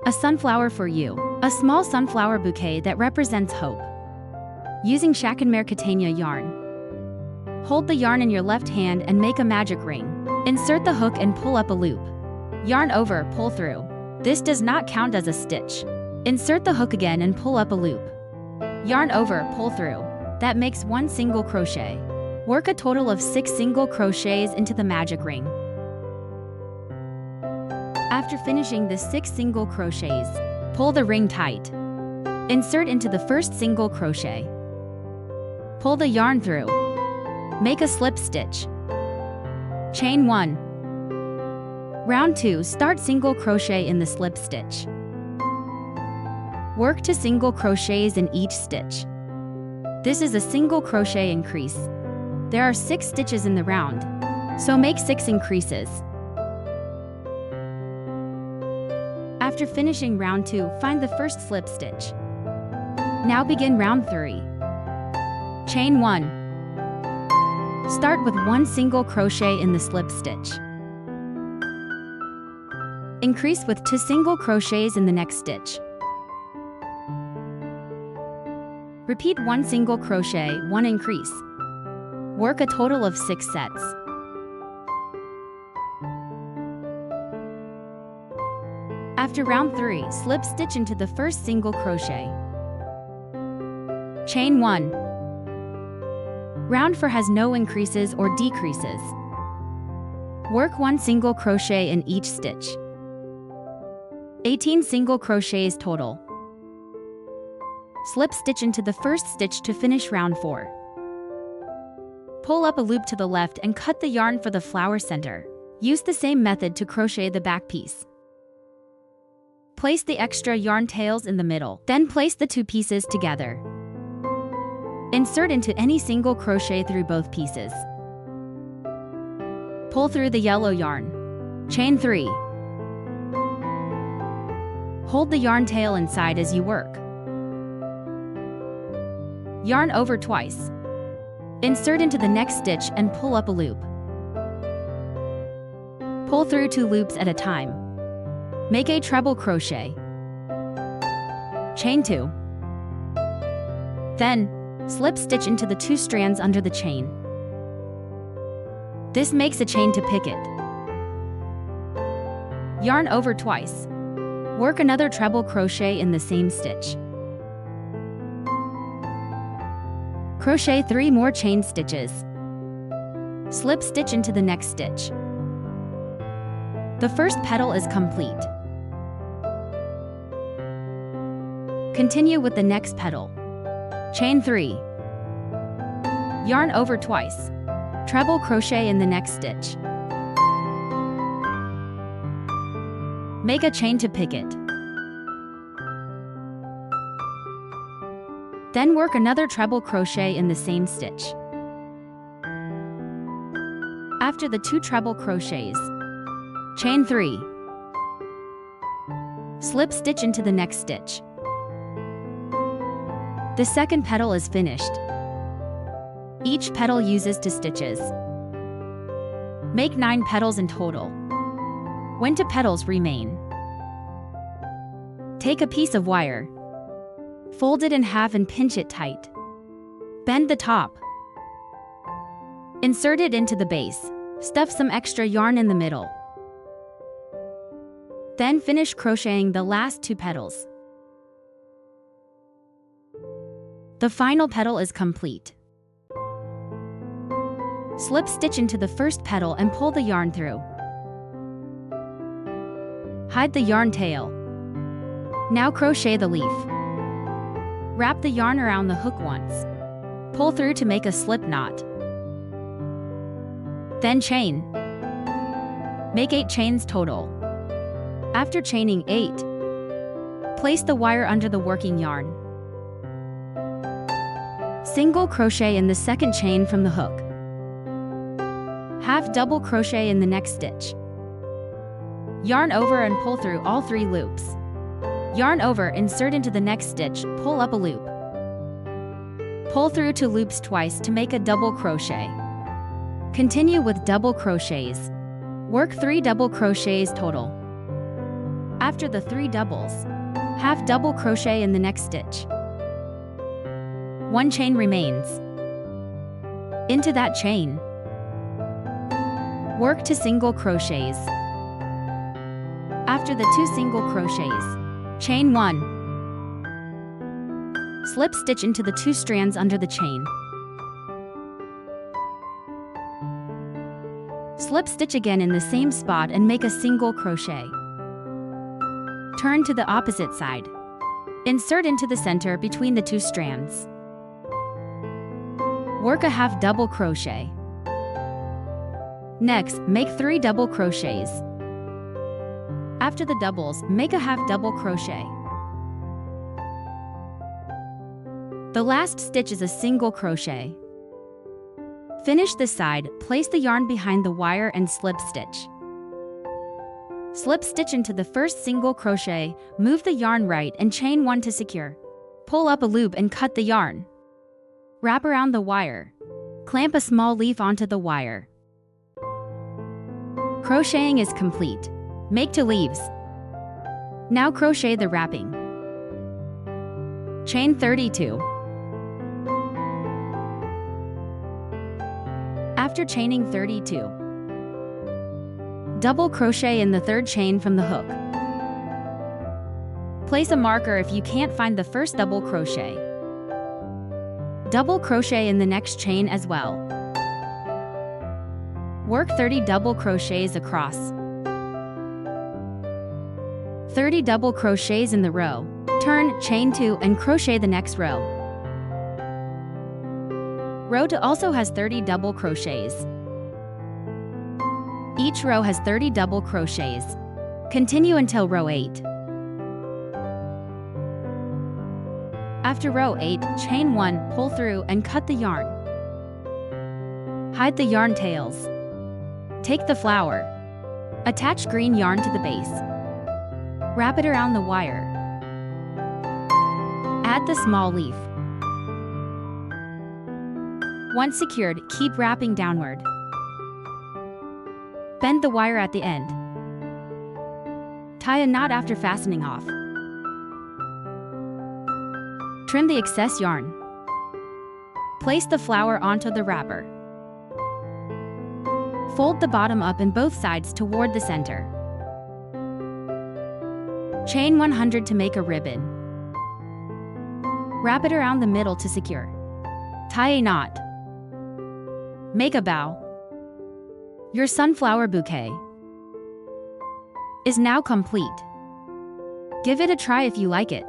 A sunflower for you. A small sunflower bouquet that represents hope. Using Shackenmere Catania yarn. Hold the yarn in your left hand and make a magic ring. Insert the hook and pull up a loop. Yarn over, pull through. This does not count as a stitch. Insert the hook again and pull up a loop. Yarn over, pull through. That makes 1 single crochet. Work a total of 6 single crochets into the magic ring. After finishing the 6 single crochets, pull the ring tight. Insert into the first single crochet. Pull the yarn through. Make a slip stitch. Chain 1. Round 2, start single crochet in the slip stitch. Work 2 single crochets in each stitch. This is a single crochet increase. There are 6 stitches in the round, so make 6 increases. After finishing round 2, find the first slip stitch. Now begin round 3. Chain 1. Start with 1 single crochet in the slip stitch. Increase with 2 single crochets in the next stitch. Repeat 1 single crochet, 1 increase. Work a total of 6 sets. After round 3, slip stitch into the first single crochet. Chain 1. Round 4 has no increases or decreases. Work 1 single crochet in each stitch. 18 single crochets total. Slip stitch into the first stitch to finish round 4. Pull up a loop to the left and cut the yarn for the flower center. Use the same method to crochet the back piece. Place the extra yarn tails in the middle, then place the 2 pieces together. Insert into any single crochet through both pieces. Pull through the yellow yarn. Chain 3. Hold the yarn tail inside as you work. Yarn over twice. Insert into the next stitch and pull up a loop. Pull through 2 loops at a time. Make a treble crochet. Chain 2. Then, slip stitch into the 2 strands under the chain. This makes a chain to picket. Yarn over twice. Work another treble crochet in the same stitch. Crochet 3 more chain stitches. Slip stitch into the next stitch. The first petal is complete. Continue with the next petal. Chain 3. Yarn over twice. Treble crochet in the next stitch. Make a chain to picket. Then work another treble crochet in the same stitch. After the 2 treble crochets, chain 3. Slip stitch into the next stitch. The second petal is finished. Each petal uses 2 stitches. Make 9 petals in total. When 2 petals remain, take a piece of wire. Fold it in half and pinch it tight. Bend the top. Insert it into the base. Stuff some extra yarn in the middle. Then finish crocheting the last 2 petals. The final petal is complete. Slip stitch into the first petal and pull the yarn through. Hide the yarn tail. Now crochet the leaf. Wrap the yarn around the hook once. Pull through to make a slip knot. Then chain. Make 8 chains total. After chaining 8, place the wire under the working yarn. Single crochet in the second chain from the hook. Half double crochet in the next stitch. Yarn over and pull through all 3 loops. Yarn over, insert into the next stitch, pull up a loop. Pull through 2 loops twice to make a double crochet. Continue with double crochets. Work 3 double crochets total. After the 3 doubles, half double crochet in the next stitch. 1 chain remains. Into that chain, work 2 single crochets. After the 2 single crochets, chain 1. Slip stitch into the 2 strands under the chain. Slip stitch again in the same spot and make a single crochet. Turn to the opposite side. Insert into the center between the 2 strands. Work a half double crochet. Next, make 3 double crochets. After the doubles, make a half double crochet. The last stitch is a single crochet. Finish this side, place the yarn behind the wire and slip stitch. Slip stitch into the first single crochet, move the yarn right and chain 1 to secure. Pull up a loop and cut the yarn. Wrap around the wire. Clamp a small leaf onto the wire. Crocheting is complete. Make 2 leaves. Now crochet the wrapping. Chain 32. After chaining 32, double crochet in the 3rd chain from the hook. Place a marker if you can't find the first double crochet. Double crochet in the next chain as well. Work 30 double crochets across. 30 double crochets in the row. Turn, chain 2 and crochet the next row. Row 2 also has 30 double crochets. Each row has 30 double crochets. Continue until row 8. After row 8, chain 1, pull through and cut the yarn. Hide the yarn tails. Take the flower. Attach green yarn to the base. Wrap it around the wire. Add the small leaf. Once secured, keep wrapping downward. Bend the wire at the end. Tie a knot after fastening off. Trim the excess yarn. Place the flower onto the wrapper. Fold the bottom up in both sides toward the center. Chain 100 to make a ribbon. Wrap it around the middle to secure. Tie a knot. Make a bow. Your sunflower bouquet is now complete. Give it a try if you like it.